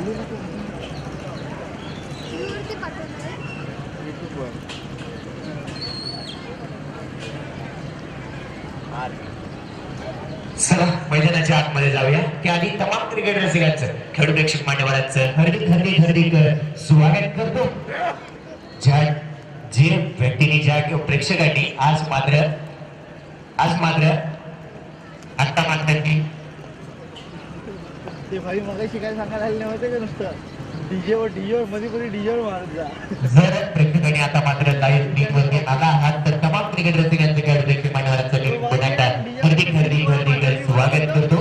चला मैदानाच्या आतमध्ये जाऊया. त्याआधी तमाम क्रिकेट रसिकांचं, खेळाडू प्रेक्षक मान्यवरांचं हार्दिक स्वागत करतो. जे व्यक्तीने ज्या किंवा प्रेक्षकांनी आज मात्र आता मात्र ते भाई मगाशी काय सांगायला आले नव्हते का नुसतं डीजे मध्ये डीजे मारत जा. जर प्रेक्षकांनी आता मात्र लाईव्ह मीट वरती आला आहात तर तमाम क्रिकेट रसिकांचं, खेळाडू प्रेक्षक मान्यवरांचं हार्दिक स्वागत करतो.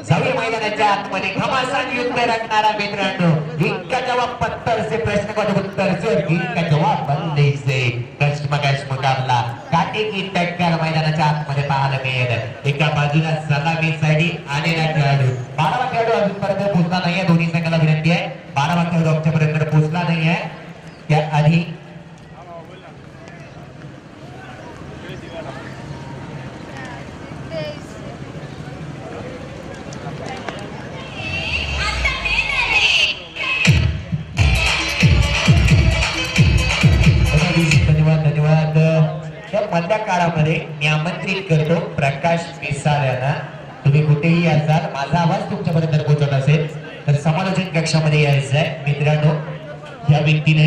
जाऊया मैदानाच्या आतमध्ये घमासान युद्ध रखणारा मित्रांनो. इनका जवाब पत्थर से, प्रश्न का उत्तर से, इनका जवाब बंदे से. कश्मकश मुकाबला, काटे की टक्कर मैदानाच्या आतमध्ये पाहायला मिळेल. एका बाजूला सलामी साठी आलेला खेळाडू, 12वा खेळाडू अजूनपर्यंत पोहोचला नाहीये. दोन्ही संघाला विनंती आहे, 12वा खेळाडू आमच्यापर्यंत पोहोचला नाहीये. त्याआधी धन्यवाद. या मधल्या काळामध्ये मी आमंत्रित करतो प्रकाश मिसाळ यांना. तुम्ही कुठेही असाल, माझा आवाज तुमच्यापर्यंत पोहोचत असेल तर समालोचन कक्षामध्ये यायचं आहे. मित्रांनो, या व्यक्तीने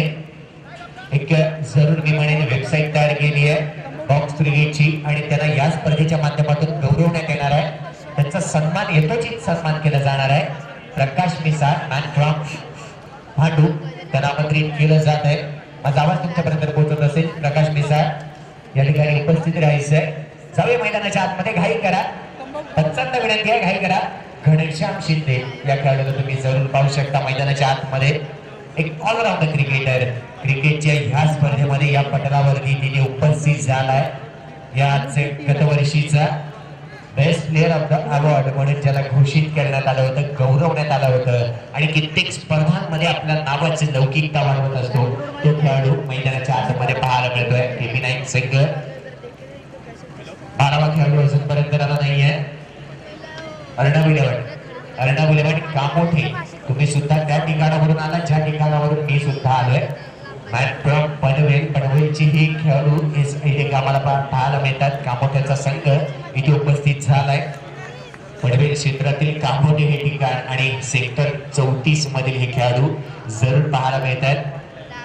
एक जरूर मी म्हणेन वेबसाईट तयार केली आहे बॉक्स क्रिकेटची, आणि त्यांना या स्पर्धेच्या माध्यमातून गौरवण्यात येणार आहे. त्यांचा सन्मान यथोचित सन्मान केला जाणार आहे. प्रकाश मिसाळ, मॅन फ्रॉम भांडू, त्यांना आमंत्रित केलं जात आहे. माझा आवाज तुमच्यापर्यंत पोहोचत असेल. प्रकाश मिसाळ या ठिकाणी उपस्थित राहायचं आहे. जाऊया मैदानाच्या आतमध्ये. घाई करा, पंचांना विनंती आहे, घाई करा. घनश्याम शिंदे या खेळाडूला तुम्ही जरूर पाहू शकता मैदानाच्या आतमध्ये. एक ऑलराऊंडर क्रिकेटर, क्रिकेटच्या ह्या स्पर्धेमध्ये या पटलावरती तिने उपस्थित झालाय. याच गतवर्षीचा best player of the award म्हणून ज्याला घोषित करण्यात आलं होतं, गौरवण्यात आलं होतं, आणि कित्येक स्पर्धांमध्ये आपल्या नावाची लौकिकता वाढवत असतो तो खेळाडू मैदानाच्या आतमध्ये पाहायला मिळतोय. टीव्ही9 संघ 12वा खेळाडू अजूनपर्यंत आला नाहीये. अर्णव इलेव्हन कामोठे, तुम्ही सुद्धा त्या ठिकाणावरून आला ज्या ठिकाणावरून मी सुद्धा आलोय. पनवेलची ही खेळाडू इथे आम्हाला पाहायला मिळतात. कामोठ्याचा संघ इथे उपस्थित झालाय. पनवेल क्षेत्रातील कामोठे हे ठिकाण आणि सेक्टर 34 मधील हे खेळाडू जरूर पाहायला मिळतात.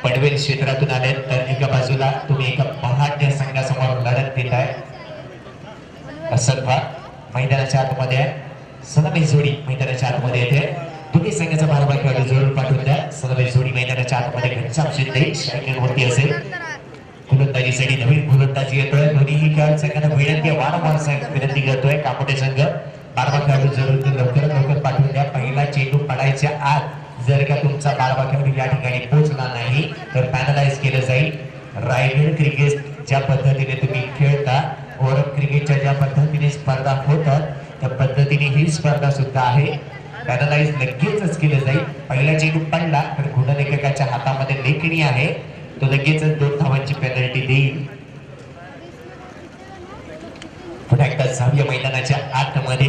पनवेल क्षेत्रातून आले तर एका बाजूला तुम्ही एका बहाट्य संघासमोर लढत देताय. असत्वा मैदानाच्या आतमध्ये आहे. सलामी जोडी मैदानाच्या आतमध्ये येते. दोन्ही संघाचा 12वा खेळाडू जरूर पाठवून द्या. सलामी जोडी मैदानाच्या आतमध्ये घनश्याम शिंदे स्ट्रायकर वरती असेल. गोलंदाजीसाठी नवीन गोलंदाजी येतोय. दोन्ही खेळाडू संघांना विनंती, वारंवार विनंती करतोय. कामोठे संघ 12वा खेळाडू जरूर लवकर पाठवून द्या. पहिला चेंडू पडायच्या आत जर का तुमचा 12वा खेळाडू या ठिकाणी पोहोचला नाही तर पॅनलाइज केलं जाईल. रायगड क्रिकेट ज्या पद्धतीने तुम्ही खेळता, ओव्हरऑल क्रिकेटच्या ज्या पद्धतीने स्पर्धा होतात त्या पद्धतीने ही स्पर्धा सुद्धा आहे. पॅनलाइज लगेचच केलं जाईल. पहिला चेंडू पडला तर गुणलेखकाच्या हातामध्ये लेखणी आहे, तो लगेचच 2 धावांची पेनल्टी देईल. पुन्हा एकदा जाऊया मैदानाच्या आतमध्ये.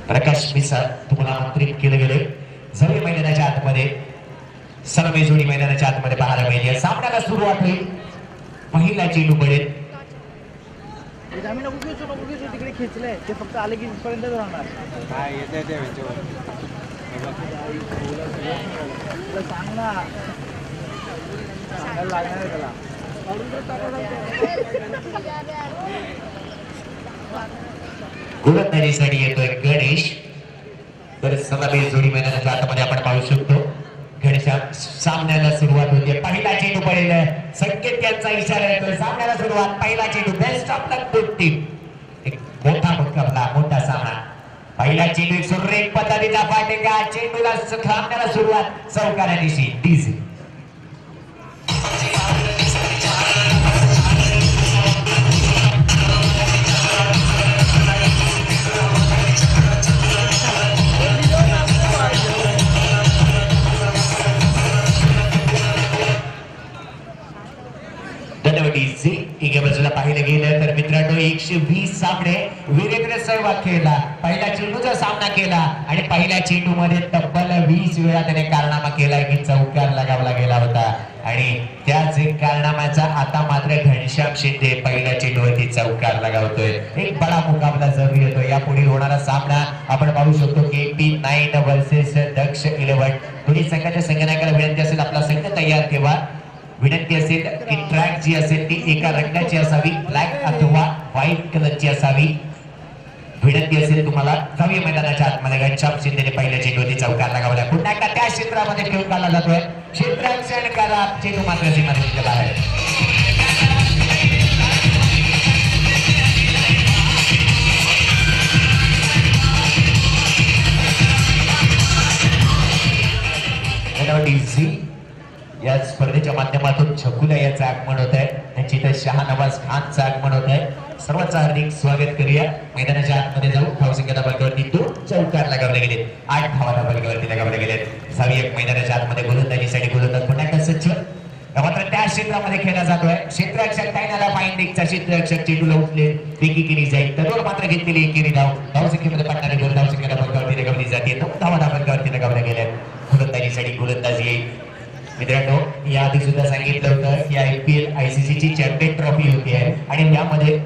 प्रकाश मिसाळ तुम्हाला आमंत्रित केले गेले. जाऊया मैदानाच्या आतमध्ये. सलामी जोडी मैदानाच्या आतमध्ये पाहायला मिळेल. सामन्याला सुरुवात होईल. पहिला चेंडू पडेल. तिकडे खेचलंय ते फक्त आले की पर्यंत राहणार. काय येते सांग ना, सांगायला लागणार आहे त्याला. गोलंदाजीसाठी येतोय गणेश. तर सलामी जोडी मैदानाच्या आतमध्ये आपण पाहू शकतो. घनश्याम, सामन्याला सुरुवात होते. पहिला चेंडू पडेल. संकेत यांचा इशारा येतोय. सामन्याला सुरुवात, पहिला चेंडू. Best of luck to team. एक मोठा मुकाबला, मोठा सामना. पहिला चेंडू सुरेख पद्धतीचा फाटेका. चेंडूला सामन्याला सुरुवात चौकारा दिशी डीझी. एका बाजूला पाहिलं गेलं तर मित्रांनो 120 सामने वीरेंद्र सहभाग खेळला, पहिल्या चेंडूचा सामना केला आणि पहिल्या चेंडूमध्ये तब्बल 20 वेळा त्याने कारनामा केलाय की चौकार लगावला गेला होता आणि त्याच एक कारनाम्याचा आता मात्र घनश्याम शिंदे पहिल्या चेंडूवरती चौकार लगावतोय. एक बडा मुकाबला जरूर येतो. यापुढे होणारा सामना आपण पाहू शकतो की 89 वर्सेस दक्ष 11. दोन्ही संघाच्या संघनायकाला विनंती असेल आपला संघ तयार ठेवा. विनंती असेल की ट्रॅक जी असेल ती एका रंगाची असावी, ब्लॅक अथवा व्हाईट कलरची असावी. विनंती असेल तुम्हाला. जाऊया मैदानाच्या आतमध्ये. घनश्याम शिंदेने पहिल्या चेंडूवरती चौकार लगावला. पुन्हा एकदा त्या क्षेत्रामध्ये खेळून काढला जातोय. क्षेत्ररक्षण करा. चेंडू मात्र सीमारेषेच्या बाहेर. या स्पर्धेच्या माध्यमातून छकुला याचं आगमन होत आहे. त्यांची तर शहानवाज खानचं आगमन होत आहे. सर्वांचं हार्दिक स्वागत करूया. मैदानाच्या आतमध्ये जाऊ. धावसंख्या बलकावरती 2 चौकार लगावले गेले. 8 धावा बलकावरती लगावले गेले. सावी एक मैदानाच्या आतमध्ये गोलंदाजीसाठी गोलंदाज पुन्हा एकदा सज्ज. मात्र त्या क्षेत्रामध्ये खेळला जातोय. क्षेत्ररक्षक टायनाला फाईंडिंगचा क्षेत्ररक्षक चेंडूला उचले फेकी केली जाईल. तडोर मात्र घेतलेली एकेरी धावसंख्येमध्ये पडणारी गोल धावसंख्या बलकावरती लगावली जाते. 9 धावा बलकावरती लगावल्या गेल्या. गोलंदाजीसाठी गोलंदाजी येईल. मित्रांनो, याआधी सुद्धा सांगितलं होतं की IPL ICC ची चॅम्पियन ट्रॉफी होती आहे आणि यामध्ये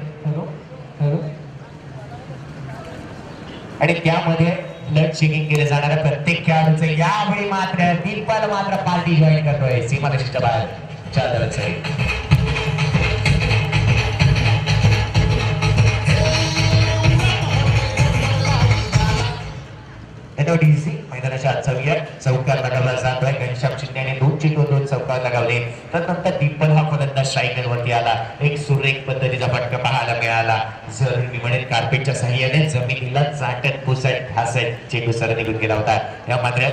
ब्लड चेकिंग केलं जाणार आहे प्रत्येक खेळाडूचं. यावेळी मात्र दिलपाल मात्र पार्टी जॉईन करतोय सीमारेषेच्या बाहेर. डीसी मैदानाच्या आत चौकार लगावला जातोय. घनश्याम शिंदेने 2 चेंडू 2 चौकार लगावले. त्यानंतर दिपल हा फलंदाज स्ट्रायकर वरती आला. एक सुरेख पद्धतीचा फटका पाहायला मिळाला. जर मी म्हणेन कार्पेटच्या साह्याने जमिनीला चाटत पुसट घासत चेंडू सर निघून गेला होता. या मात्र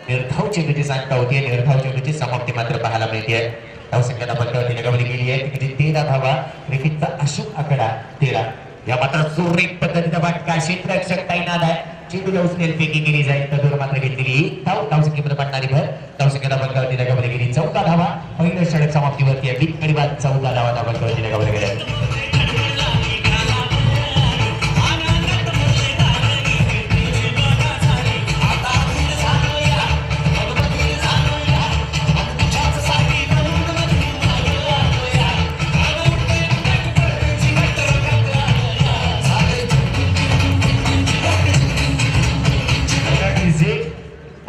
निर्धाव चेंडूची सांगता होती. निर्धाव चेंडूची समाप्ती मात्र पाहायला मिळते. धावसंख्या बलकावरती लगावली गेली आहे. तिथे 13 धावा. क्रिकेटचा अशोक आकडा 13. या मात्र सुरेख पद्धतीचा फटका क्षेत्ररक्षक तैनात आहे. चेंडूला उचलेल फेकी केली जाईल. तडोर मात्र घेतलेली धावसंख्येमध्ये पडणारी भर. धावसंख्या बलकावरती लगावली गेली. 14 धावा. पहिल्या षटक समाप्तीवरती आहे. बिनकडी बाद 14 धावा बलकावरती लगावल्या गेल्या.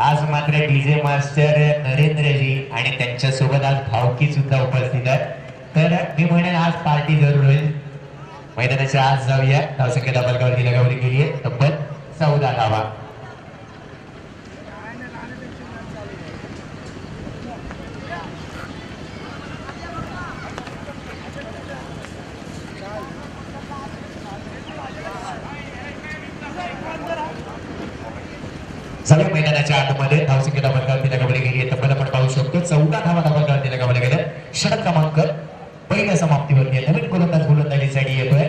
आज मात्र डीजे मास्टर नरेंद्रजी आणि त्यांच्या सोबत आज भावकी सुद्धा उपस्थित आहेत. तर मी म्हणेन आज पार्टी जरूर होईल. मैदानाच्या आज जाऊया. धावसंख्या बलकावरती लगावली गेली आहे. तब्बल 14 धावा. सगळ्या मैदानाच्या आतमध्ये धावसंख्या बलकावरती लगावली गेली आहे. तब्बल आपण पाहू शकतो 14 धावा बलकावरती लगावल्या गेल्या. षटक क्रमांक पहिल्या समाप्तीवरती आहे. नवीन गोलंदाजीसाठी येतोय.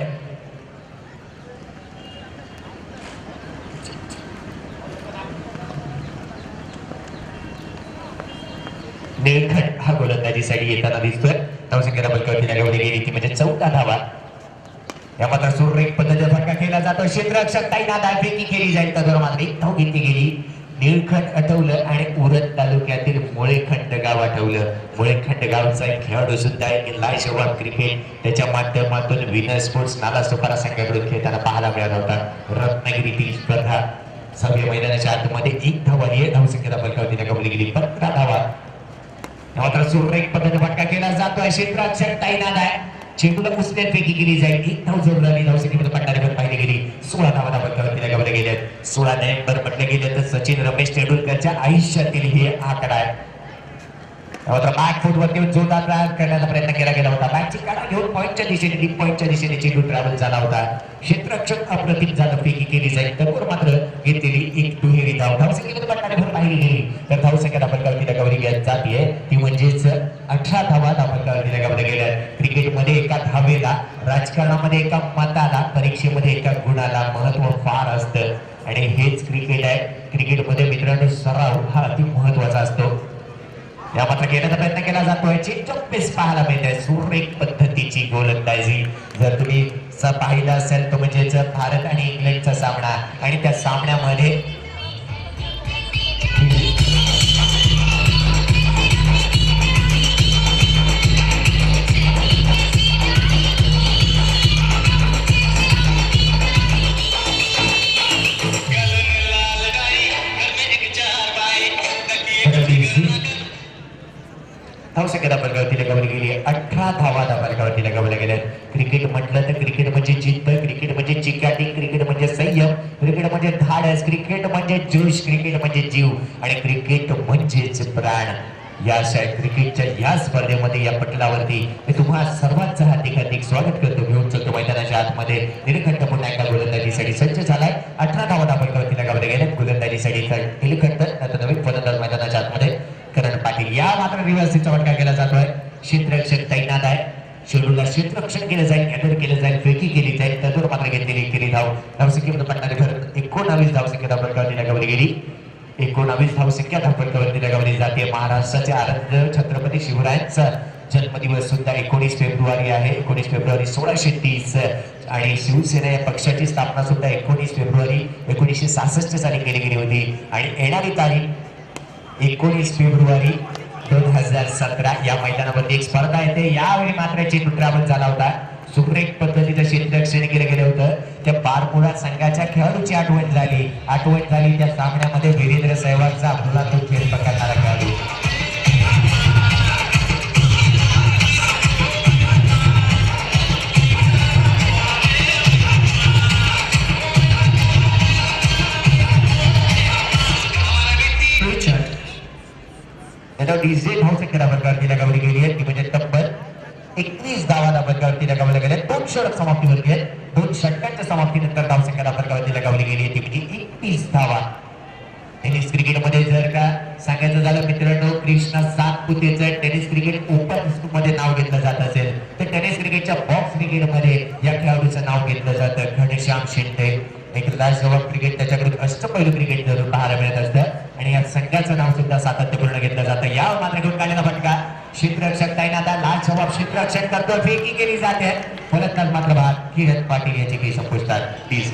निळखंड हा गोलंदाजीसाठी येताना दिसतोय. धावसंख्या बलकावरती लगावली गेली ती म्हणजे 14 धावा. या मात्र सुरेख पद्धतीचा फटका केला जातो. क्षेत्ररक्षक तैनात आहे. फेकी केली जाईल. तडोर मात्र एक धाव घेतली गेली. निळखंड आठवलं आणि उरण तालुक्यातील मुळेखंड गाव आठवलं. मुळेखंड गावचा एक खेळाडू सुद्धा आहे की लाजवाब क्रिकेट त्याच्या माध्यमातून विनर स्पोर्ट्स नाला सुपारा संघाकडून खेळताना पाहायला मिळाला होता. रत्नागिरीतील स्पर्धा. सगळ्या मैदानाच्या आतमध्ये 1 धाव आली आहे. धावसंख्या बलकावरती लगावली गेली 15 धावा. मात्र सुरेख पद्धतीचा फटका केला जातोय. क्षेत्ररक्षक तैनात आहे. चेंडूला उचलेल फेकी केली जाईल. 1 धाव जोडून आली. धावसंख्येमध्ये पडणारी भर पाहिली गेली. 16 धावा बलकावरती लगावल्या गेल्या. 16 नोव्हेंबर म्हटले गेले तर सचिन रमेश तेंडुलकरच्या आयुष्यातील हे आकडा आहे. मात्र बॅक फुटवरती जोरदार प्रहार करण्याचा प्रयत्न केला गेला होता. बॅकची काढा घेऊन पॉईंटच्या दिशेने डीप पॉईंटच्या दिशेने चेंडू ट्रॅव्हल झाला होता. क्षेत्ररक्षक अप्रतिम झालं. फेकी केली जाईल. तर मात्र घेतलेली एक दुहेरी धाव. धावसंख्येमध्ये पडणारी भर पाहिली गेली. तर धावसंख्या बलकावरती लगावली जाते ती म्हणजेच 18 धावा बलकावरती लगावल्या गेल्या. क्रिकेटमध्ये एका धावेला, राजकारणामध्ये एका मताला, परीक्षेमध्ये एका गुणाला महत्व फार असतं आणि हेच क्रिकेट आहे. क्रिकेटमध्ये मित्रांनो सराव हा अति महत्वाचा असतो. या मात्र घेण्याचा प्रयत्न केला जातोय. चेंज ऑफ पेस पाहायला मिळते. सुरेख पद्धतीची गोलंदाजी. जर तुम्ही चा पाहिला असेल तो म्हणजेच भारत आणि इंग्लंडचा सामना आणि त्या सामन्यामध्ये धावसंख्या दाबावरती लगावली गेली 18 धावा दाबावरती लगावल्या गेल्या. क्रिकेट म्हटलं तर क्रिकेट म्हणजे जिद्द, क्रिकेट म्हणजे चिकाटी, क्रिकेट म्हणजे संयम, क्रिकेट म्हणजे धाडस, क्रिकेट म्हणजे जोश, क्रिकेट म्हणजे जीव आणि क्रिकेट म्हणजेच प्राण. या क्रिकेटच्या या स्पर्धेमध्ये या पटलावरती मी तुम्हा सर्वांचं हार्दिक स्वागत करतो. घेऊन चलतो मैदानाच्या आतमध्ये. निलकंठ पुन्हा एकदा गोलंदाजीसाठी सज्ज झालाय. 18 धावा दाबावरती लगावल्या गेल्या. गोलंदाजीसाठी निलकंठ आता नवीन फलंदाज मैदानाच्या आतमध्ये करण पाटील. या मात्र रिव्हर्सिंगचा फटका केला जातोय. क्षेत्ररक्षक तैनात आहे. शेड्यूलला क्षेत्ररक्षण केलं जाईल, कॅटर केलं जाईल, फेकी केली जाईल. त्यातून मात्र घेतलेली केली धाव. धावसंख्येमध्ये पडणारी भर 19 धावसंख्या दाबावरती लगावली गेली. 19 धावसंख्या दाबावरती लगावली जाते. महाराष्ट्राचे आराध्य छत्रपती शिवरायांचा जन्मदिवस सुद्धा 19 फेब्रुवारी आहे. 19 फेब्रुवारी 1630 आणि शिवसेना या पक्षाची स्थापना सुद्धा 19 फेब्रुवारी 1966 साली केली गेली होती आणि येणारी तारीख 19 फेब्रुवारी 2017 या मैदानावरती एक स्पर्धा येते. यावेळी मात्र चेंडू ट्रॅव्हल झाला होता. सुरेख पद्धतीचं क्षेत्ररक्षण केलं गेलं होतं. त्या बारपुडा संघाच्या खेळाडूची आठवण झाली त्या सामन्यामध्ये वीरेंद्र सहवागचा आपला तो खेळ पकडणारा खेळाडू. डीजे धावसंख्या दाबावरती लगावली गेली आहे ती म्हणजे तब्बल 21 धावा दाबावरती लगावल्या गेल्या. 2 षटक समाप्तीवरती आहेत. 2 षटकांच्या समाप्तीनंतर धावसंख्या दाबावरती लगावली गेली आहे ती म्हणजे 21 धावा. टेनिस क्रिकेटमध्ये जर का सांगायचं झालं मित्रांनो, कृष्णा सातपुतेचं टेनिस क्रिकेट ओपन मध्ये नाव घेतलं जात असेल तर टेनिस क्रिकेटच्या बॉक्स क्रिकेटमध्ये या खेळाडूचं नाव घेतलं जातं घनश्याम शिंदे. एक लाजवाब क्रिकेट त्याच्याकडून अष्टपैलू क्रिकेट जरूर पाहायला मिळत असतं आणि या संघाचं नाव सुद्धा सातत्यपूर्ण घेतलं जातं. या मात्र घेऊन काढलेला फटका क्षेत्ररक्षक तैनात. लाजवाब क्षेत्ररक्षण करतो, फेकी केली जाते. फलंदाज मात्र किरण पाटील याची काही संपुष्टात. प्लीज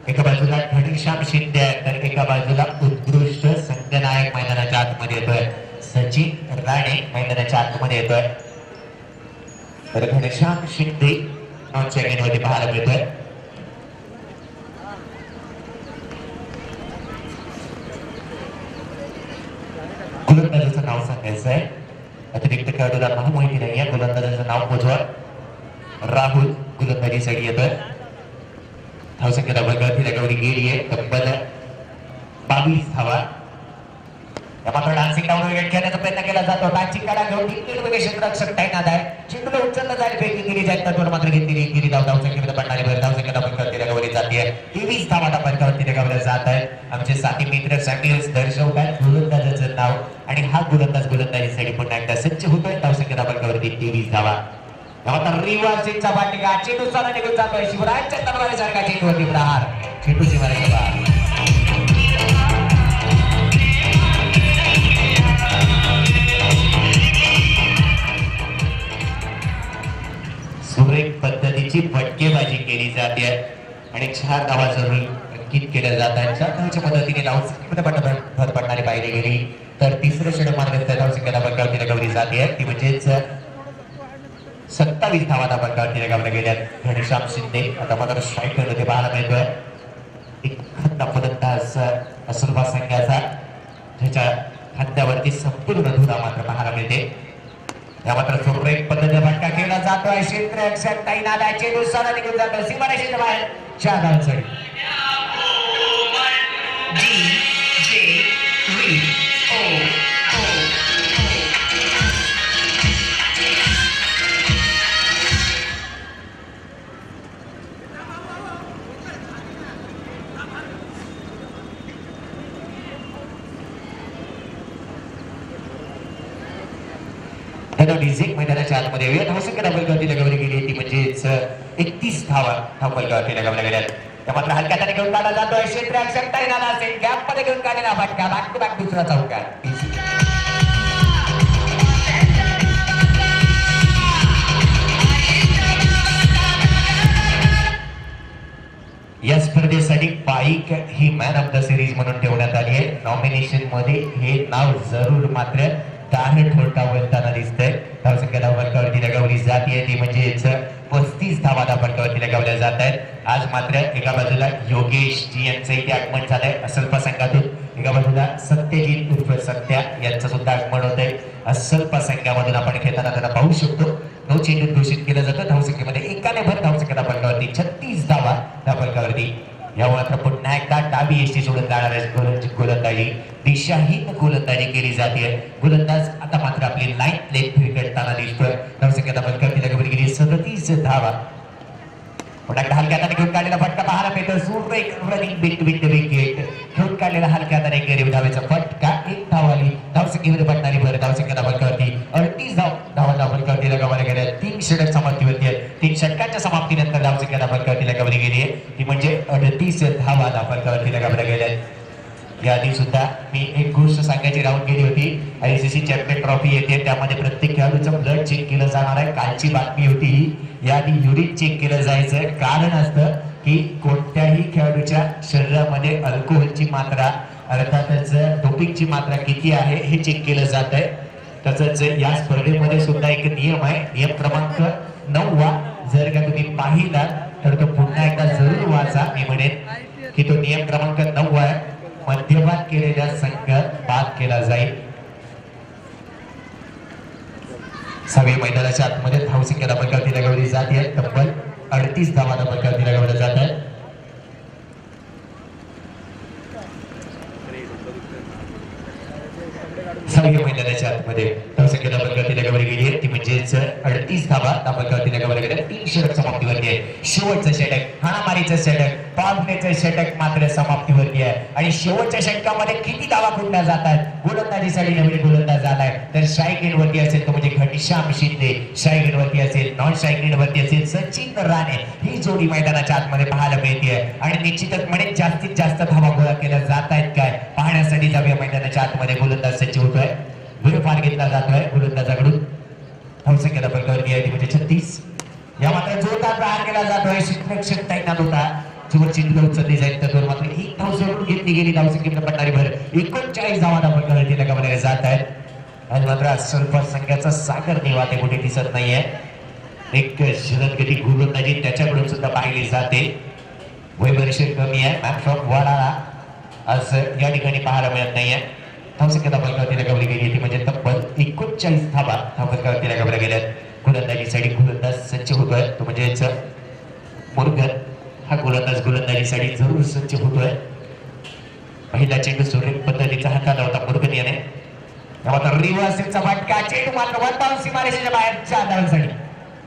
एका बाजूला घनश्याम शिंदे तर एका बाजूला उत्कृष्ट संघनायक मैदानाच्या आतमध्ये येतोय. सचिन राणे मैदानाच्या आतमध्ये येतोय. तर घनश्याम शिंदे नॉन चेकिंग मध्ये पाहायला मिळतोय. गोलंदाजाचं नाव सांगायचं आहे. अतिरिक्त खेळाडूला नाव माहिती नाही आहे. गोलंदाजाचं नाव पोचवा. राहुल गोलंदाजीसाठी येतोय. धावसंख्या दाबावरती लगावली गेली आहे तब्बल 22 धावा. मात्र डान्सिंग डाऊन विकेट खेळण्याचा प्रयत्न केला जातो. डान्सिंग काढा घेऊन क्षेत्ररक्षक तैनात आहे. चेंडूला उचलला जाईल, फेकी केली जाईल. त्यावर मात्र घेतलेली गिरी धावसंख्येमध्ये पडणारी भर धावसंख्या दाबावरती लगावली जाते. 23 धावा दाबावरती लगावल्या जात आहेत. आमचे साथी मित्र सॅम्युअल्स दर्शवतात गोलंदाजाचं नाव आणि हा गोलंदाज गोलंदाजीसाठी पुन्हा एकदा सज्ज होतोय. धावसंख्या दाबावरती 23 धावा. रिव्हर्सिंगचा फटका चेंडू सारा निघून जातोय. शिवरायांच्या तलवारीसारखा चेंडूवरती प्रहार. चेंडू शिवरायांच्या बाहेर. सुरेख पद्धतीची फटकेबाजी केली जाते आणि 4 धावा जरूर अंकित केल्या जातात. 4 धावांच्या मदतीने धावसंख्येमध्ये भर पडणारी पाहिली गेली तर तिसरं षटक मात्र धावसंख्या दाबावरती लगावली जाते ती म्हणजेच 27 धावा दाबावरती लगावल्या गेल्या. घनश्याम शिंदे आता मात्र स्ट्राईकर मध्ये पाहायला मिळतोय. एक खंदा फलंदाज असुरबा संघाचा ज्याच्या खांद्यावरती संपूर्ण धुरा मात्र पाहायला मिळते. या मात्र सुरेख पद्धतीने फटका खेळला जातोय. क्षेत्ररक्षक तैनात आहे. चेंडू सारा निघून जातो सीमारेषेच्या बाहेर. 4 धावांसाठी डीजे मैदानाच्या आतमध्ये येऊया. धावसंख्या धावफलकावरती लगावली गेली ती म्हणजेच 31 धावा धावफलकावरती लगावल्या गेल्या. त्या मात्र हलक्या हाताने घेऊन काढला जातोय. क्षेत्ररक्षक तैनात असेल. गॅप मध्ये घेऊन काढलेला फटका. बॅक टू बॅक दुसरा चौकार. या स्पर्धेसाठी bike he man of the series म्हणून ठेवण्यात आली आहे. नॉमिनेशन मध्ये हे नाव जरूर मात्र दार ठोठावताना दिसतंय. धावसंख्या धावफलकावरती लगावली जाते ती म्हणजेच 35 धावा धावफलकावरती लगावल्या जात आहेत. आज मात्र एका बाजूला योगेश जी यांचं इथे आगमन झालंय अल्प संघातून. एका बाजूला सत्यजित उर्फ सत्या यांचं सुद्धा आगमन होत आहे. अल्प संघामधून आपण खेळताना त्यांना पाहू शकतो. नो चेंडून घोषित केलं जातं. धावसंख्येमध्ये एकाने भर धावसंख्या धावफलकावरती 36 धावा धावफलकावरती. या मात्र पुन्हा एकदा डावी एसटी सोडून जाणाऱ्या गोलंदाजी दिशाहीन गोलंदाजी केली जाते. गोलंदाज आता मात्र आपली लाईन लेग फिरकटताना दिसतोय. धावसंख्या धावफलकावरती लगावली गेली 37 धावा. पुन्हा एकदा हलक्या हाताने घेऊन काढलेला फटका पाहायला मिळतो. सुरेख रनिंग बिटवीन द विकेट घेऊन काढलेला हलक्या हाताने गरीब धावेचा फटका. 1 धाव आली. धावसंख्येमध्ये पडणारी भर धावसंख्या धावफलकावरती 38 धावा धावफलकावरती लगावल्या गेल्या. 3 षटक समाप्तीवरती आहेत. 3 षटकांच्या समाप्तीनंतर धावसंख्या धावफलकावरती लगावली गेली आहे ती म्हणजे 38 धावा धावफलकावरती लगावल्या गेल्या. याआधी सुद्धा मी एक गोष्ट सांगायची राहून गेली होती. ICC चॅम्पियन ट्रॉफी येते त्यामध्ये प्रत्येक खेळाडूचं ब्लड चेक केलं जाणार आहे. कालची बातमी होती ही. याआधी युरिन चेक केलं जायचं. कारण असतं की कोणत्याही खेळाडूच्या शरीरामध्ये अल्कोहोलची मात्रा अर्थातच डोपिंगची मात्रा किती आहे हे चेक केलं जात आहे. तसंच या स्पर्धेमध्ये सुद्धा एक नियम आहे. नियम क्रमांक 9 जर का तुम्ही पाहिला तर तो पुन्हा एकदा जरूर वाचा. मी म्हणेन की तो नियम क्रमांक 9 आहे. मद्यपान केलेल्या संघ बाद केला जाईल. सगळे मैदानाच्या आतमध्ये धावसंख्या धावफलकावरती लगावली जाते. तब्बल 38 धावा धावफलकावरती लगावल्या जात आहेत. सगळे मैदानाच्या आतमध्ये धावसंख्या धावफलकावरती लगावली गेली आहे ती म्हणजेच 38 धावा धावफलकावरती लगावल्या गेल्या. 3 षटक समाप्तीवरती आहे. शेवटचं षटक हाणामारीचं षटक पावलेचं षटक मात्र समाप्तीवरती आहे. आणि शेवटच्या षटकामध्ये किती धावा कुठल्या जातात. गोलंदाजीसाठी नवीन गोलंदाज आलाय तर स्ट्राईक एंडवरती असेल तो म्हणजे घनश्याम शिंदे. स्ट्राईक एंडवरती असेल नॉन स्ट्राईक एंडवरती असेल सचिन राणे. ही जोडी मैदानाच्या आतमध्ये पाहायला मिळते आणि निश्चितच म्हणे जास्तीत जास्त धावा गोळा केल्या जात आहेत काय पाहण्यासाठी जाऊया मैदानाच्या आतमध्ये. गोलंदाज सज्ज होतोय. फार घेतला जातोय गोलंदाजाकडून. धावसंख्या धावफलकावरती आहे ती म्हणजे 36. या मात्र जोरदार प्रहार केला जातोय. क्षेत्ररक्षक तैनात होता. जेव्हा चेंडू उचलली जाईल तर मात्र 1 धाव सोडून घेतली गेली. धावसंख्येमध्ये पडणारी भर 39 धावा धावफलकावरती लगावल्या जात आहेत. आणि मात्र अल्प संघाचा सागर देवा ते कुठे दिसत नाहीये. एक जलदगती गोलंदाजी त्याच्याकडून सुद्धा पाहिली जाते. वय बरेचसे कमी आहे. मॅन फ्रॉम वडाळा आज या ठिकाणी पाहायला मिळत नाहीये. धावसंख्या धावफलकावरती लगावली गेली ती म्हणजे तब्बल 39 धावा धावफलकावरती लगावल्या गेल्यात. गोलंदाजीसाठी गोलंदाज सज्ज होतोय तो म्हणजेच मुरगन. हा गोलंदाज गोलंदाजीसाठी जरूर सज्ज होतोय. पहिला चेंडू सुरेख पद्धतीचा हाताला होता मुरगन याने. मात्र रिव्हर्सचा फटका. चेंडू मात्र वन बाउंस सीमारेषेच्या बाहेरच्या धावांसाठी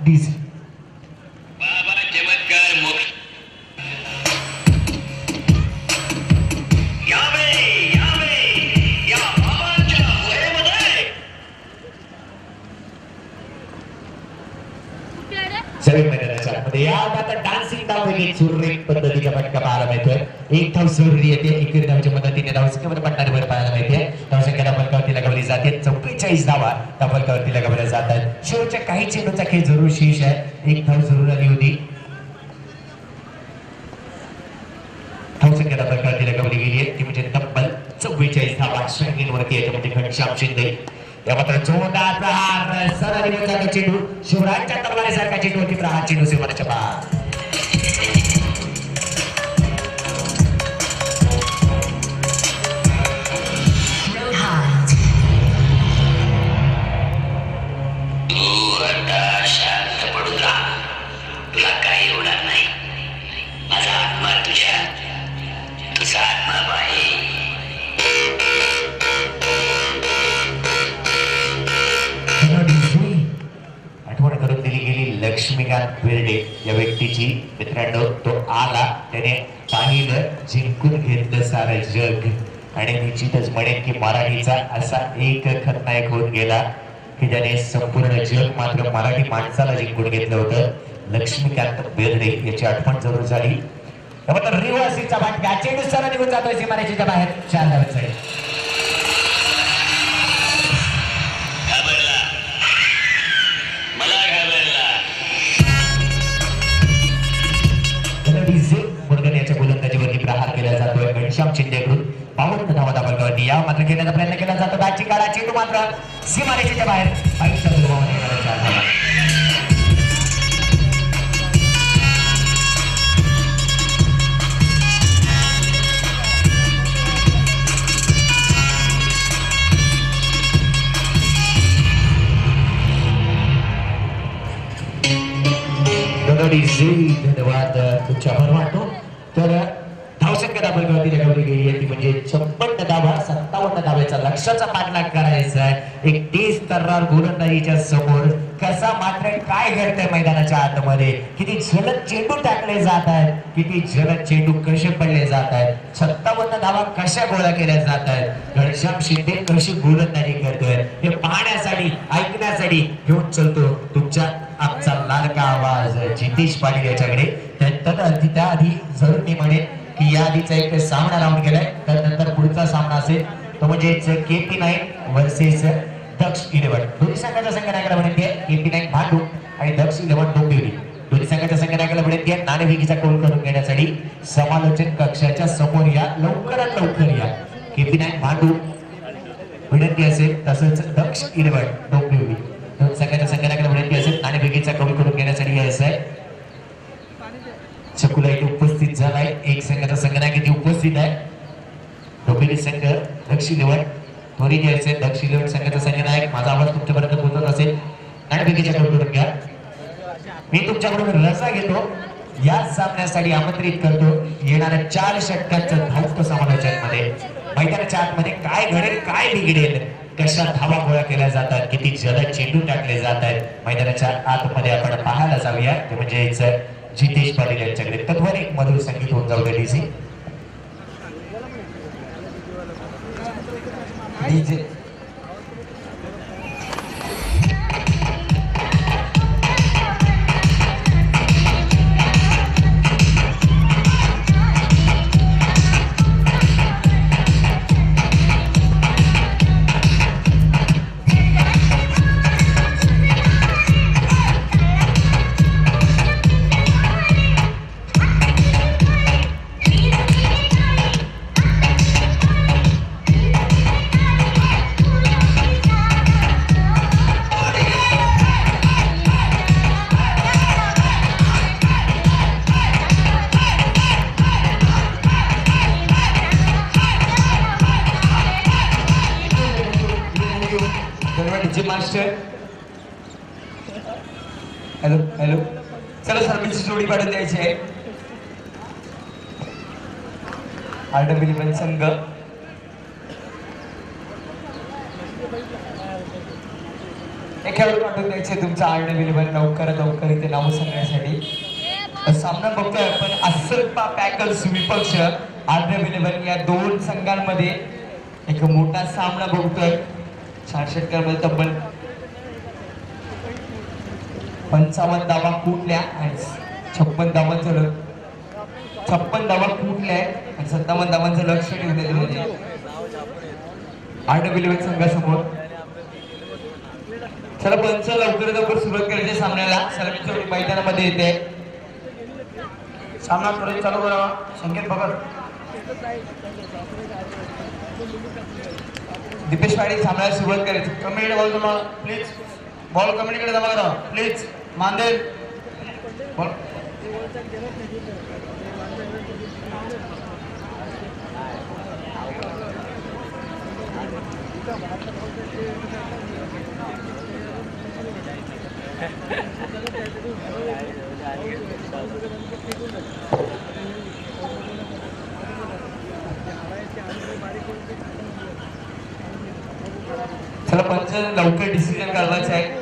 डीसी. बाबा चमत्कार मोक्ष सगळे मैदानाच्या आतमध्ये या आता डान्सिंग धाव एक सुरेख पद्धतीचा फटका पाहायला मिळतोय. 1 धाव जरुरी येते. एकेरी धावच्या मदतीने धावसंख्येमध्ये पडणारी भर पाहायला मिळते. धावसंख्या धावफलकावरती लगावली जाते. 44 धावा धावफलकावरती लगावल्या जातात. शेवटच्या काही चेंडूचा खेळ जरूर शेष आहे. 1 धाव जरूर आली होती. धावसंख्या धावफलकावरती लगावली गेली आहे ती म्हणजे तब्बल 44 धावा. स्ट्राईक वरती आहे म्हणजे घनश्याम शिंदे. या मात्र जोरदार प्रहार सरासरी चेंडू शिवराजच्या तलवारीसारखा चेंडू होती. प्रहार चेंडू सीमारेषेच्या बाहेर. तू आता शांत पडून राहा. तुला काही होणार नाही. माझा आत्मा तुझ्या तुझा आत्मा बाहेर. आठवण करून दिली गेली लक्ष्मीकांत बेर्डे या व्यक्तीची. मित्रांनो तो आला त्याने पाहिलं जिंकून घेतलं सारं जग. आणि निश्चितच म्हणेन की मराठीचा असा एक खलनायक होऊन गेला की ज्याने संपूर्ण जग मात्र मराठी माणसाला जिंकून घेतलं होतं, लक्ष्मीकांत बेर्डे याची आठवण जरूर झाली. त्यामुळे रिवर्सीचा भाटका चेंडू सरळ निघून जातोय सीमारेषेच्या बाहेर. 4 धावांचा याच्या गोलंदाजीवरती प्रहार केला जातोय घनश्याम शिंदेकडून. 52 धावा दाबावरती या मात्र घेण्याचा प्रयत्न केला जातो. बॅटची काढा, चेंडू मात्र सीमारेषेच्या बाहेर. 22 धावांनी येणाऱ्या 4 धावा. धन्यवाद तुमचे आभार मानतो. तर धावसंख्या दाबलगावती लगावली गेली आहे ती म्हणजे 56 धावा. 57 धावेचा लक्ष्याचा पाठलाग करायचा आहे. एक तेज तर्रार गोलंदाजीच्या समोर कसा मात्र काय घडतंय मैदानाच्या आतमध्ये, किती जलद चेंडू टाकले जात आहेत, किती जलद चेंडू कसे पडले जात आहेत, 56 धावा कशा गोळा केल्या जात आहेत, घनश्याम शिंदे कशी गोलंदाजी करतोय हे पाहण्यासाठी ऐकण्यासाठी घेऊन चलतो तुमच्या आमचा लाडका आवाज जितेश पाटील याच्याकडे. त्याआधी जरूर मी म्हणेन की या आधीचा एक सामना राहून गेलाय, त्यानंतर पुढचा सामना असेल तो म्हणजे KP9 वर्सेस दक्ष 11. दोन्ही संघाच्या संघनायकाला विनंती आहे KP9 भांडू आणि दक्ष 11 डोंबिवली. दोन्ही संघाच्या संघनायकाला विनंती आहे नाणेफेकीचा कौल करून घेण्यासाठी समालोचन कक्षाच्या समोर या, लवकरात लवकर या. KP9 भांडू विनंती असेल, तसंच दक्ष 11 डोंबिवली दोन संघाच्या संघनायकाला विनंती असेल नाणेफेकीचा कौल करून घेण्यासाठी यायचं आहे. चकुला इथे उपस्थित झालाय. एक संघाचा संघनायक इथे उपस्थित आहे. डोंबिवली संघ दक्ष 11 त्वरित यायचे. दक्ष 11 संघाचा संघनायक माझा आवाज तुमच्यापर्यंत पोहोचत असेल नाणेफेकीचा कौल करून घ्या. मी तुमच्याकडून रजा घेतो. या सामन्यासाठी आमंत्रित करतो येणाऱ्या 4 षटकांचं धावतं समालोचन मध्ये. मैदानाच्या आतमध्ये काय घडेल काय बिघडेल, कशा धावा गोळा केल्या जातात, किती जलद चेंडू टाकले जात आहेत, मैदानाच्या आतमध्ये आपण पाहायला जाऊया. ते म्हणजे जितेश पाटील यांच्याकडे तत्वाने एक मधुर संगीत होऊन जाऊ दे. DJ master. हॅलो हॅलो, चला सर्विसची जोडी पाडून द्यायची आहे. RW संघ एक खेळाडू पाठवून द्यायचे तुमचा RW लवकरात लवकर इथे नाव सांगण्यासाठी. सामना बघतोय आपण अस्सल्पा पॅकर्स विपक्ष RW या 2 संघांमध्ये एक मोठा सामना बघतोय. 4 षटकांमध्ये तब्बल 55 धावा कुठल्या आणि 56 धावांचं 56 धावा कुठल्या आणि 57 धावांचं लक्ष ठेवलेलं म्हणजे RW संघासमोर. चला पंच लवकर लवकर सुरुवात करायची सामन्याला. सलामी जोडी मैदानामध्ये येते. सामना त्वरित चालू करावा. संकेत बघत दीपेश पाटील सामन्याला सुरुवात करायची. कमिटीकडे बॉल जमा प्लीज. बॉल कमिटीकडे जमा करा प्लीज. मांदेल बॉल. चला पंच लवकर डिसिजन करायचं आहे.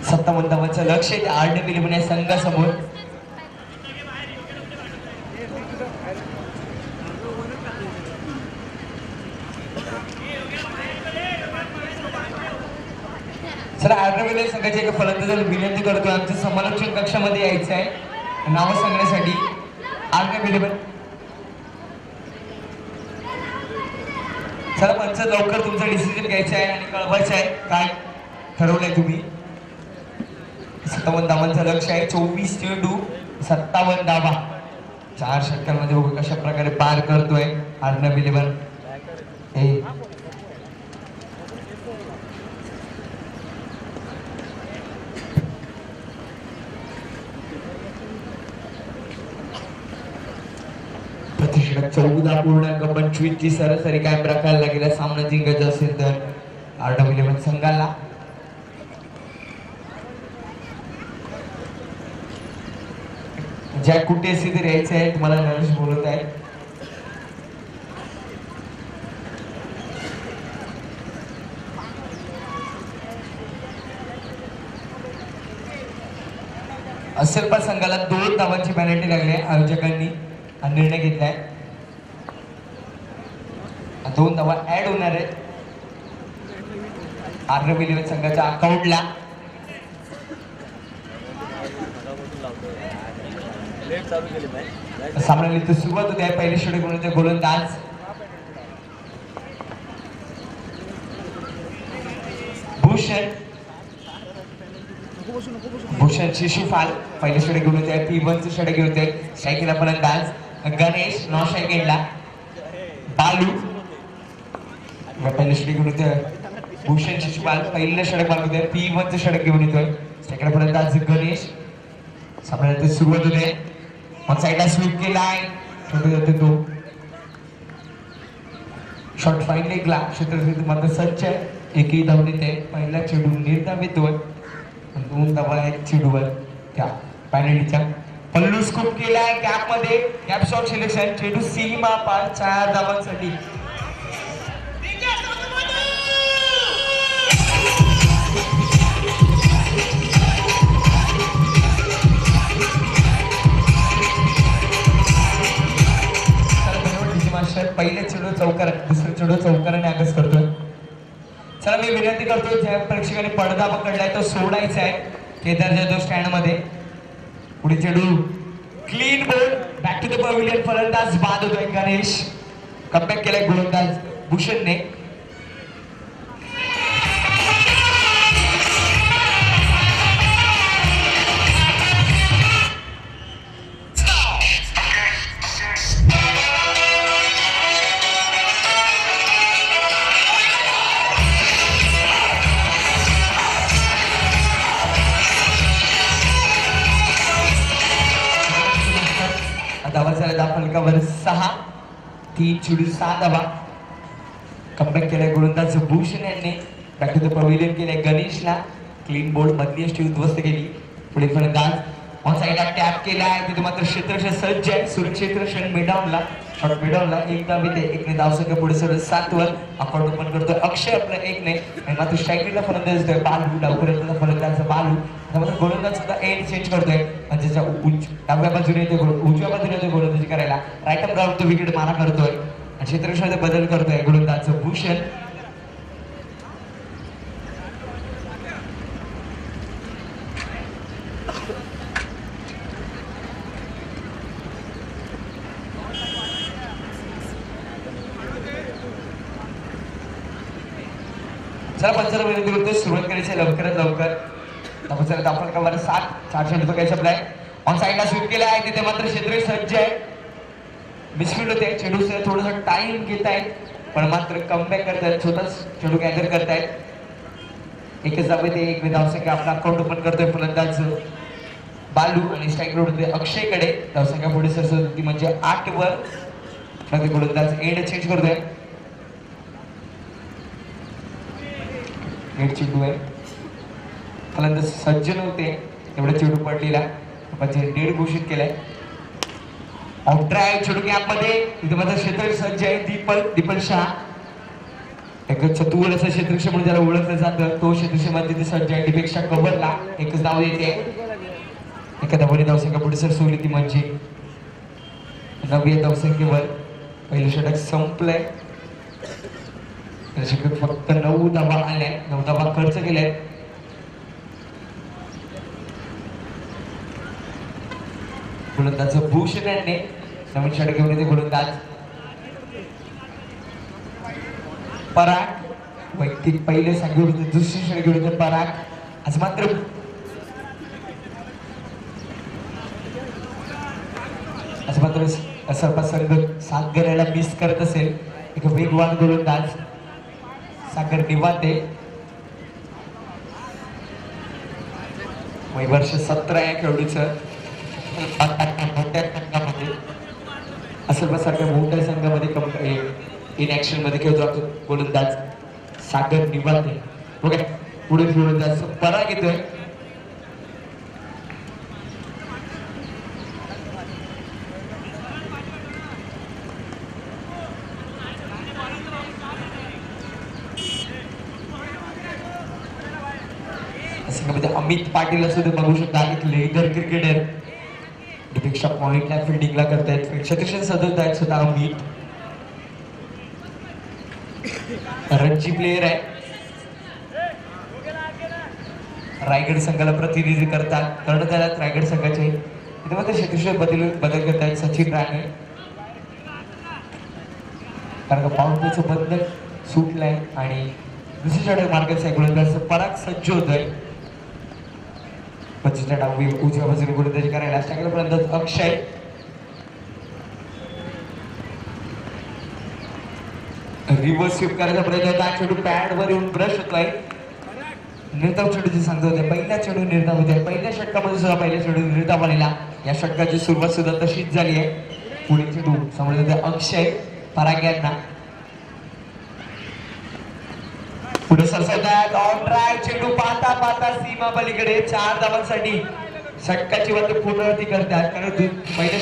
सत्तावन्न धावांचं लक्ष आहे RW संघासमोर. चला RW संघाचे एका फलंदाजाला विनंती करतोय आमच्या समालोचन कक्षामध्ये यायचं आहे नावं सांगण्यासाठी. RW चला पंच लवकर तुमचा डिसिजन घ्यायचा आहे आणि कळवायचं आहे काय ठरवलंय तुम्ही. 57 धावांचं लक्ष आहे. 24 चेंडू 57 धावा. 4 षटकांमध्ये बघू कशा प्रकारे पार करतोय RW. प्रतिषेधक 14.25 ची सरासरी काय राखायला लागेल सामना जिंकायचा असेल तर RW संघाला. ज्या कुठे असेल तर यायचं आहे तुम्हाला नरेश बोलत आहे. असेल पण संघाला 2 धावांची पेनल्टी लागली आहे. आयोजकांनी हा निर्णय घेतलाय. 2 धावा ऍड होणार आहेत RW संघाच्या अकाउंटला. सामन्याला इथं सुरुवात होते. पहिल्या षटकामध्ये गोलंदाज भूषण शिशुपाल पहिल्या षटक घेऊन होते. P1चं षटक घेऊन होते. स्ट्रायकीला फलंदाज गणेश. नॉन स्ट्रायकीला बालू पहिल्या षटक घेऊन होते. भूषण शिशुपाल पहिलं षटक मारत होते. P1चं षटक घेऊन येतोय. स्ट्रायकीला फलंदाज गणेश. सामन्याला सुरुवात होते. मग साईडला स्वीप केलाय. छोटे जाते तो शॉट फाईन लेगला क्षेत्ररक्षक मात्र सज्ज आहे. एकही धाव देते. पहिला चेंडू निर्धाव येतोय. 2 धावा आहेत चेंडूवर त्या पॅनल्टीच्या. पल्लू स्कूप केलाय कॅप मध्ये. Cap shot selection. चेंडू सीमा पार 4 धावांसाठी. पहिले चेंडू चौकार, दुसरे चेंडू चौकाराने आगस करतोय. चला मी विनंती करतोय ज्या प्रेक्षकांनी पडदा पकडलाय तो सोडायचा आहे केदार जाधव स्टँड मध्ये. पुढे चेंडू clean ball back to the pavilion. फलंदाज बाद होतोय गणेश. कमबॅक केलाय गोलंदाज भूषणने. फलकावर 6. 3 चेंडू 6 धावा. कमबॅक केलाय गोलंदाज भूषण यांनी. बॅक टू द पवेलियन केलाय गणेशला. क्लीन बोल्ड मधली अष्टी उद्ध्वस्त केली. पुढे फलंदाज ऑन साईडला टॅप केलाय. तिथे मात्र क्षेत्ररक्षण सज्ज आहे. सुरक्षित रक्षण मिडॉनला. शॉट मिडॉनला 1 धाव येते. 1ने धाव संख्या पुढे सरळ 7 वर. अकाउंट ओपन करतोय अक्षय आपला 1ने. आणि मात्र स्ट्रायकीला फलंदाज येतोय बालू. डावपर्यंतचा फलंदाज बालू. त्यामध्ये गोलंदाज सुद्धा एंड चेंज करतोय. म्हणजे डाव्या बाजूने येतोय उजव्या बाजूने येतोय गोलंदाजी करायला. राईट अप ग्राउंड तो विकेट मारा करतोय. आणि क्षेत्ररक्षणामध्ये बदल करतोय गोलंदाज भूषण. चला पंचाला विनंती करतोय सुरुवात करायची लवकरात लवकर. आपण कवर 7. 4 चेंडू तो काही शब्द ऑन साईडला स्वीप केला आहे. तिथे मात्र क्षेत्र सज्ज आहे. मिसफील्ड होते. चेंडू थोडंसं टाइम घेत आहेत पण मात्र कमबॅक करतायत. छोटाच चेंडू गॅदर करतायत. एकच धाव येते. 1 धाव संख्या आपला अकाउंट ओपन करतोय फलंदाज बालू. आणि स्ट्राईक रोड होते अक्षयकडे. धावसंख्या पुढे सरसत होती म्हणजे 8 वर. गोलंदाज एंड चेंज करतोय. चेंडू आहे. फलंदाज सज्ज नव्हते एवढा चेंडू पडलेला. म्हणजे डेड घोषित केलाय. आउटड्राईव्ह चेंडू गॅपमध्ये इथे माझा क्षेत्र सज्ज आहे. दीपल शाह एक चतुर असं क्षेत्रक्ष म्हणून ज्याला ओळखलं जातं तो क्षेत्रक्षमध्ये तिथे सज्ज आहे. दीपेक्षा कव्हरला एकच धाव येते. एका धावने धावसंख्या पुढे सरसवली ती म्हणजे 9व्या धावसंख्येवर पहिलं षटक संपलंय. फक्त 9 धावा आल्या, 9 धावा खर्च केल्या. गोलंदाज भूषण यांनी नवीन षटक घेऊन येते. गोलंदाज पराग वैयक्तिक पहिले सांगितले होते, दुसरी षटक घेऊन येते पराग. आज मात्र सर्पा संघ साथ करायला मिस करत असेल. एक वेगवान गोलंदाज सागर निवाते वय वर्ष 17 या खेळाडूचं मोठ्या संघामध्ये सारख्या मोठ्या संघामध्ये इन ऍक्शन मध्ये खेळतो आपण. गोलंदाज सागर निवाते ओके. पुढे गोलंदाज पराग येतोय. अमित पाटील असं बघू शकता एक लेदर क्रिकेटर. दीपेक्षा पॉइंटला फिल्डिंगला करतायत. क्षेत्रक्षण सदत आहेत स्वतः अमित. रणजी प्लेयर आहे. रायगड संघाला प्रतिनिधी करतात. करण्यात आल्यात रायगड संघाचे. इथे मात्र क्षेत्रक्षण बदल करतायत सचिन राणे. कारण का पाऊंडचं बंधन सुटलंय आणि दुसरी षटक मार्गाचा गोलंदाज पराग सज्ज होतोय. 25 डावी उजव्या बाजूने गोलंदाजी करायला टाकल्यापर्यंत अक्षय रिव्हर्स स्वीप करायचा प्रयत्न होता. चेंडू पॅड वर येऊन ब्रश होतोय. निर्धाव चेंडूची सांगत होते. पहिल्या चेंडू निर्धाव होते. पहिल्या षटकामध्ये सुद्धा पहिल्या चेंडू निर्धाव आलेला. या षटकाची सुरुवात सुद्धा तशीच झाली आहे. पुढे चेंडू समोर जाते अक्षय पराग यांना. पुढे सरसवतात ऑन ड्राइव्ह चेंडू पाहता पाहता सीमा पलीकडे 4 धावांसाठी षटकाची वाट पूर्णवती करतात. कारण पहिले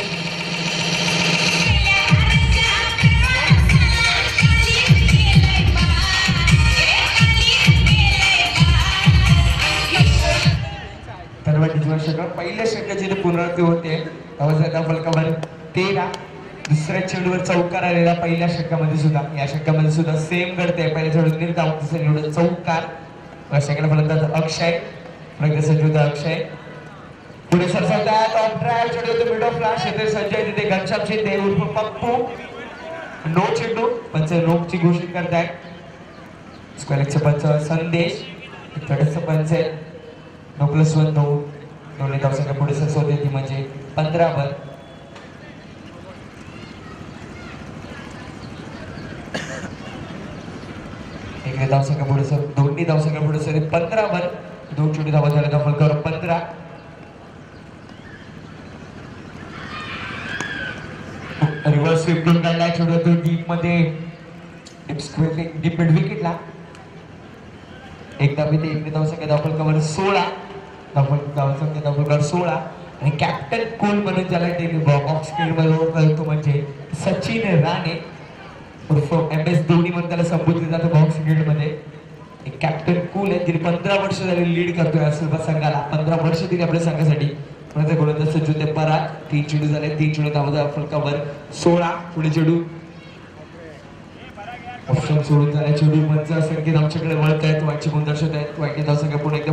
पहिल्या षटकाची पुनरावृत्ती होते. फलकावर 13. दुसऱ्या चेंडूवर चौकार आलेला पहिल्या षटकामध्ये सुद्धा. या षटकामध्ये सुद्धा सेम घडते. पहिल्या चेंडूवर निर्धाव, दुसऱ्या चेंडूवर चौकार. षटकाला फलंदाज अक्षय अक्षय पुढे सरसवतात ऑन ड्राइव्ह चेंडू होतो मिड ऑफला. क्षेत्र संजय तिथे घनश्याम शिंदे उर्फ पप्पू. नो चेंडू पंच नोकची घोषित करतायत. स्क्वेअरचा पंच संदेश. थर्डचा पंच आहे 9+1 दोन्ही धावसंख्या पुढे सरसवते ती म्हणजे 15 वर. एक धावसंख्या पुढे सर दोन्ही धावसंख्या पुढे सर 15 वर. 2 चेंडू धावा झाल्या. फलकावर 15. रिव्हर्स स्वीप करून काढला. चेंडू तो डीप मध्ये डीप मिड विकेटला. एक धाव येते. एक धावसंख्या धावफलकावर 16. धावफलकावर 16 आणि कॅप्टन कोल म्हणून ज्याला बॉक्स खेळमध्ये ओळखतो म्हणजे सचिन राणे उर्फ MS धोनी म्हणून त्याला संबोधले जातं बॉक्स क्रिकेटमध्ये. एक कॅप्टन कूल आहे. तिने 15 वर्ष झाली लीड करतोय असं संघाला. 15 वर्ष दिली आपल्या संघासाठी. गोलंदाज सज्ज होते पराग. 3 चेंडू झाले. 3 चेंडू धावा फलकावर 16. पुढे चेंडू ऑप्शन सोडून झाले. चेंडू पंच संख्येत आमच्याकडे वळत आहेत. वाईटची गुण दर्शवत आहेत. वाईट धावसंख्या पुढे एकदा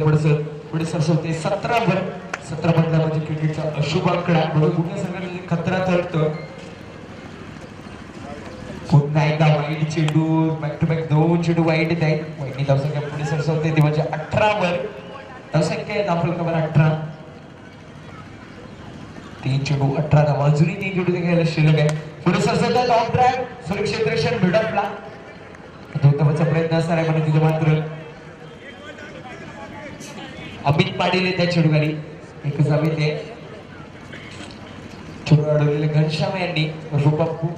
पुढे सरसवते 17 वर. 17 मधला म्हणजे क्रिकेटचा अशुभ आकडा. बरोबर कुठल्या संघाला खतरा ठरतं. पुन्हा एकदा वाईट चेंडू बॅक टू बॅक 2 चेंडू वाईट येत आहेत. वाईटनी धावसंख्या पुढे सरसवते ती म्हणजे 18 वर. धावसंख्या आहे धावफलकावर 18. 3 चेंडू 18 धावा. अजूनही 3 चेंडू घ्यायला शिल्लक आहे. पुढे सरसवतात ऑफ ड्राइव्ह सुरक्षित रेषेवर मिड ऑफला. 2 धावांचा प्रयत्न असणार आहे पण तिथे मात्र अमित पाटील त्या चेंडू खाली. एकच धाव येते. चेंडू अडवलेले घनश्याम यांनी पप्पू.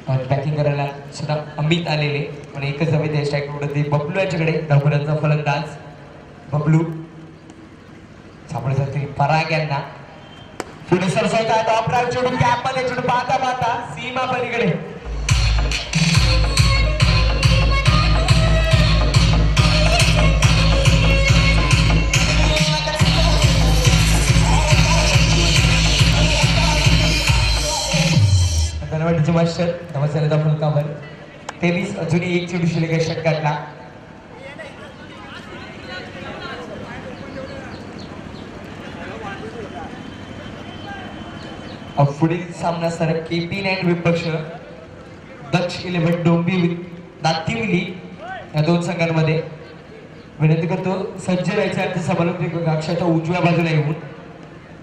बॅटिंग करायला सुद्धा अमित आलेले पण एकच हवे ते स्ट्राईक उडत बबलू यांच्याकडे. धावफलकाचा फलंदाज बबलू सापडे जाते. पराग यांना पुढे सरसावता टॉप ड्राईव्ह चेंडू कॅप मध्ये चेंडू पाहता पाहता सीमा पलीकडे धनवटीचे मास्टर नमस्कार फलकावर 23 अजूनही एक चेंडू शिल्लक षटकातला पुढील सामना असणारा KP नाईन विपक्ष दक्ष 11 डोंबिवली दातिवली या दोन संघांमध्ये विनंती करतो सज्ज राहायचे अर्थ समालोचक अक्षरच्या उजव्या बाजूला येऊन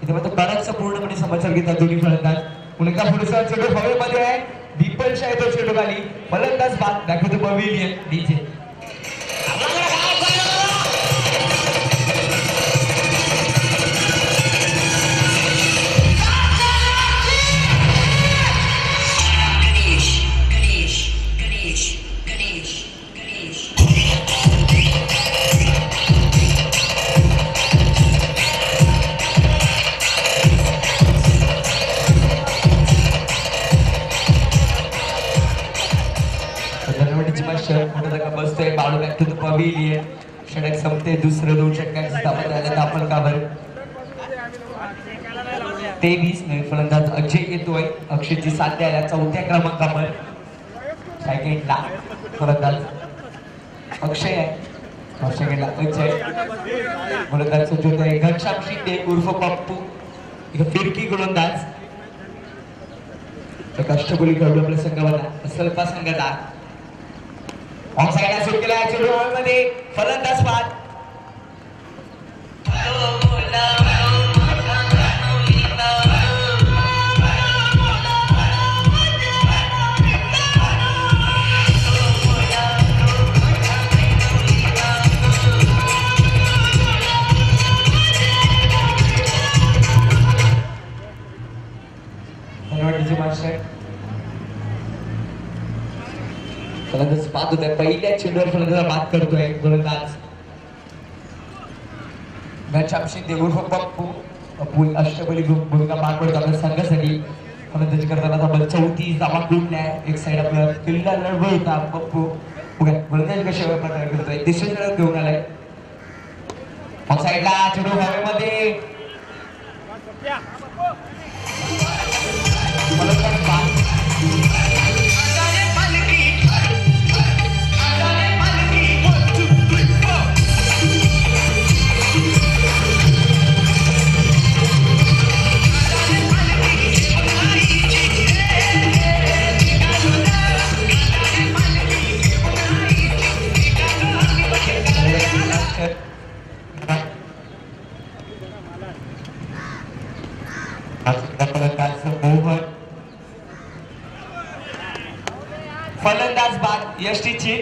इथे मात्र बराचसा पूर्णपणे समाचार घेतात दोन्ही फलंदाज पुन्हा पुढचा चेंडू हवेमध्ये आहे दीपलशा येतो चेंडू खाली फलंदाज बाद दाखवतो पवेलियन डीजे बसतोय Balu back to the pavilion षटक संपते दुसरं दोन षटकांची स्थापना झाल्यात आपण कावर 23 नवीन फलंदाज अजय येतोय अक्षयची साथ द्यायला चौथ्या क्रमांकावर सेकंडला फलंदाज अक्षय आहे सेकंडला अजय फलंदाज सज्ज आहे घनश्याम शिंदे उर्फ पप्पू एक फिरकी गोलंदाज एक अष्टगोली खेळाडू आपल्या संघाला सल्पा संघाचा ऑफसाइडला शूट केला चेंडू मध्ये फलंदाज बाद फलंदाज बाद होत आहे पहिल्या चेंडूवर फलंदाज बाद करतोय गोलंदाज घनश्याम शिंदे उर्फ पप्पू अष्टबली भूमिका पार पडतो आपल्या संघासाठी फलंदाजी करताना आपण 34 धावा गुंडल्या एक साइड आपला किल्ला लढवता पप्पू गोलंदाजी कशा प्रकारे करतोय तिसऱ्या चेंडूवर घेऊन आलाय मग साइडला चेंडू हवेमध्ये फलंदाज बाद फलंदाज बाद यष्टीची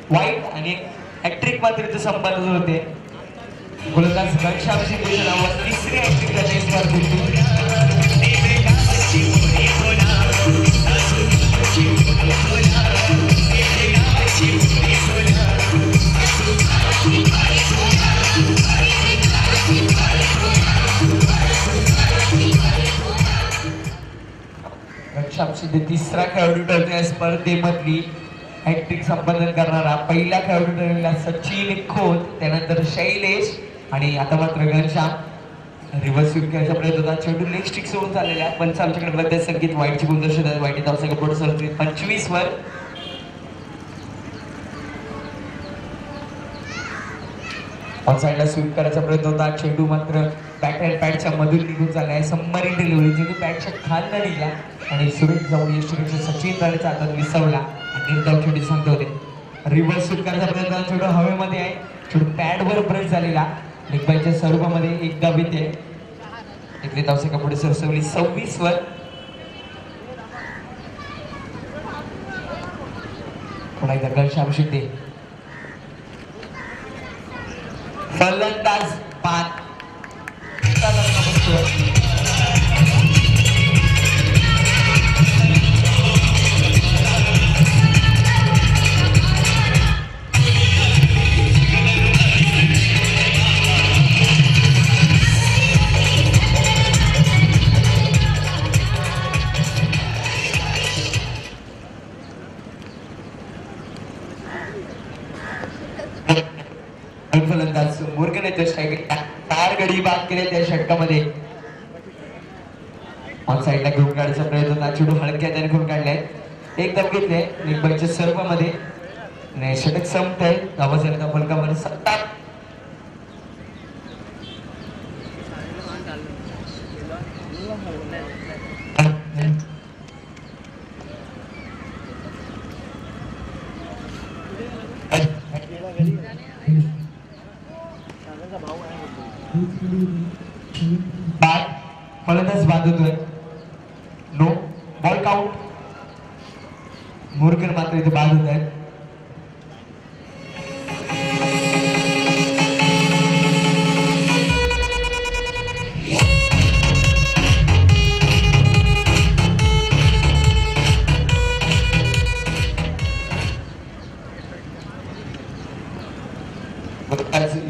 वाईट आणि हॅट्रिक मात्र इथे संपादन होते गोलंदाज घनश्याम शिंदे नावावर तिसरी हॅट्रिक घनश्याम शिंदे तिसरा खेळाडू ठरतो या स्पर्धेमधली हॅट्रिक संपादन करणारा पहिला खेळाडू ठरलेला सचिन खोत त्यानंतर शैलेश आणि आता मात्र घनश्याम रिव्हर्स स्वीप खेळायचा प्रयत्न होता चेंडू लेग स्टिक सोडून चाललेला पंच आमच्याकडे बद्दल संगीत वाईटची गुणदर्शन आहे वाईट धावसंख्या पुढे सरते 25 वर ऑन साइडला स्वीप करायचा प्रयत्न होता चेंडू मात्र बॅट अँड पॅडच्या मधून निघून चाललाय सबमरीन डिलिव्हरी चेंडू पॅडच्या खालनं निघला आणि सुरेश जाऊन यष्टीपेक्षा सचिन राणेच्या हातात विसवला आणि निर्धाव चेंडू सांगत होते रिव्हर्स स्वीप करायचा प्रयत्न चेंडू हवेमध्ये आहे चेंडू पॅडवर ब्रश झालेला निकबाईच्या स्वरूपामध्ये एक धाव येते इथली धावसंख्या पुढे सरसवली 26 वर पुन्हा एकदा घनश्याम शिंदे फलंदाज बाद फलंदाज मुरगन येतो स्ट्राईक 4 गडी बाद केले त्या षटकामध्ये. ऑन साईडला घेऊन काढायचा प्रयत्न नाचुडू हलक्या त्याने घेऊन काढलाय. एकदम घेतले निकबाईच्या सर्व मध्ये आणि षटक संपत आहे. धावाचा फलकामध्ये 7. बाद फलंदाज बाद होतोय. No ball count. मुरकर मात्र इथे बाद होत आहेत.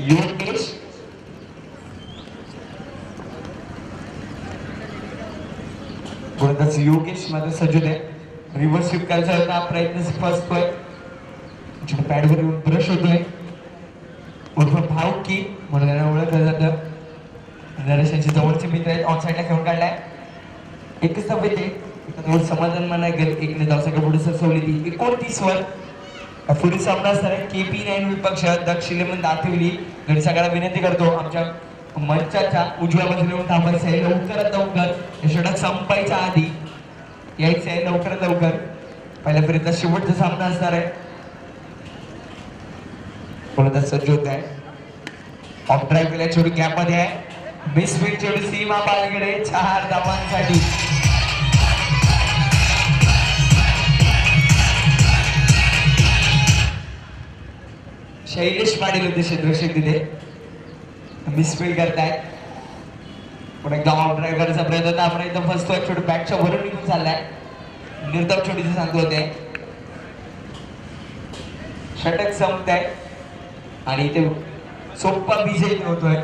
योगेश योगेश मात्र सज्जत आहे. रिव्हर्स स्वीप करायचा प्रयत्न फसतोय. पॅडवर येऊन ब्रश होतोय. उर्फ भावकी म्हणून त्यांना ओळखलं जातं. नरेश यांचे जवळचे मित्र आहेत. ऑन साईडला खेळून काढलाय. एकच तब्येत आहे. समाधान म्हणा गेल. एकने धावसंख्या पुढे सरसवली ती 29 वर. पुढील सामना असणार आहे KP9 विपक्ष दक्षिण दाखवली. घडसागाला विनंती करतो आमच्या मंचाच्या उजव्या बाजूला येऊन थांबायचं आहे. लवकरात लवकर षटक संपायच्या आधी यायचं आहे. लवकरात लवकर. पहिल्या फेरीचा शेवटचा सामना असणार आहे. फलंदाज सज्ज होत आहे. ऑफ ड्राईव्ह केल्या छोटी गॅप मध्ये आहे. मिस फील्ड छोटी सीमा पालकडे 4 धावांसाठी. शैलेश पाटील होते क्षेत्ररक्षक तिथे. मिसफील्ड करतायत. पुढे एकदा ऑफ ड्राईव्ह करायचा प्रयत्न होता. आपण एकदम फसतोय. छोटी बॅटच्या वरून निघून चाललाय. निर्धाव छोटीचे सांगतो होते. षटक संपत आहे आणि इथे सोप्पा विजय होतोय.